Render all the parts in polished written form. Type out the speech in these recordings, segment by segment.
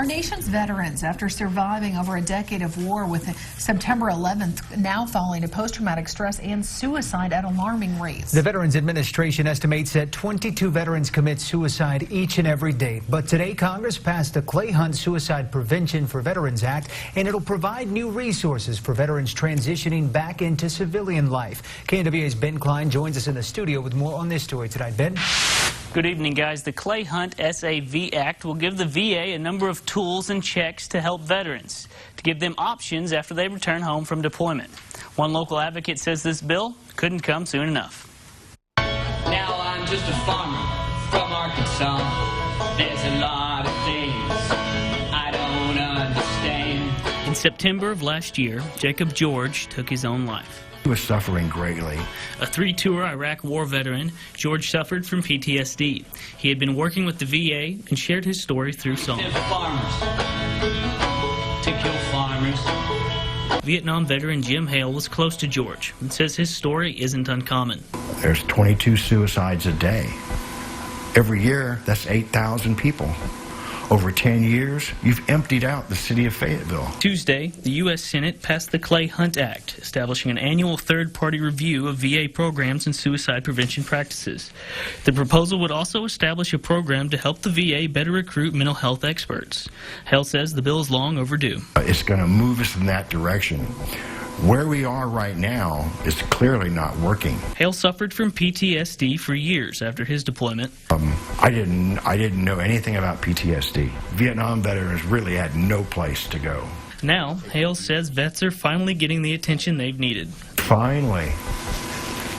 Our nation's veterans, after surviving over a decade of war with September 11th, now falling to post-traumatic stress and suicide at alarming rates. The Veterans Administration estimates that 22 veterans commit suicide each and every day. But today, Congress passed the Clay Hunt Suicide Prevention for Veterans Act, and it'll provide new resources for veterans transitioning back into civilian life. KNWA's Ben Klein joins us in the studio with more on this story tonight. Ben? Good evening, guys. The Clay Hunt SAV Act will give the VA a number of tools and checks to help veterans, to give them options after they return home from deployment. One local advocate says this bill couldn't come soon enough. Now I'm just a farmer from Arkansas. There's a lot of things I don't understand. In September of last year, Jacob George took his own life. He was suffering greatly. A 3-tour Iraq war veteran, George suffered from PTSD. He had been working with the VA and shared his story through song. Farmers to kill farmers. Vietnam veteran Jim Hale was close to George and says his story isn't uncommon. There's 22 suicides a day. Every year, that's 8,000 people. Over 10 years, you've emptied out the city of Fayetteville. Tuesday, the U.S. Senate passed the Clay Hunt Act, establishing an annual third-party review of VA programs and suicide prevention practices. The proposal would also establish a program to help the VA better recruit mental health experts. Hale says the bill is long overdue. It's going to move us in that direction. Where we are right now is clearly not working. Hale suffered from PTSD for years after his deployment. I didn't know anything about PTSD. Vietnam veterans really had no place to go. Now, Hale says vets are finally getting the attention they've needed. Finally.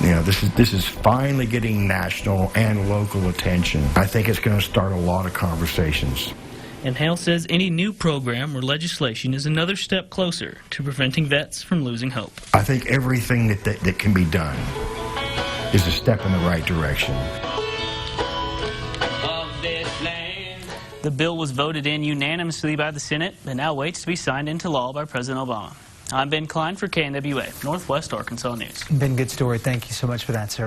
You know, this is finally getting national and local attention. I think it's going to start a lot of conversations. And Hale says any new program or legislation is another step closer to preventing vets from losing hope. I think everything that can be done is a step in the right direction. The bill was voted in unanimously by the Senate and now waits to be signed into law by President Obama. I'm Ben Klein for KNWA, Northwest Arkansas News. Ben, good story. Thank you so much for that, sir.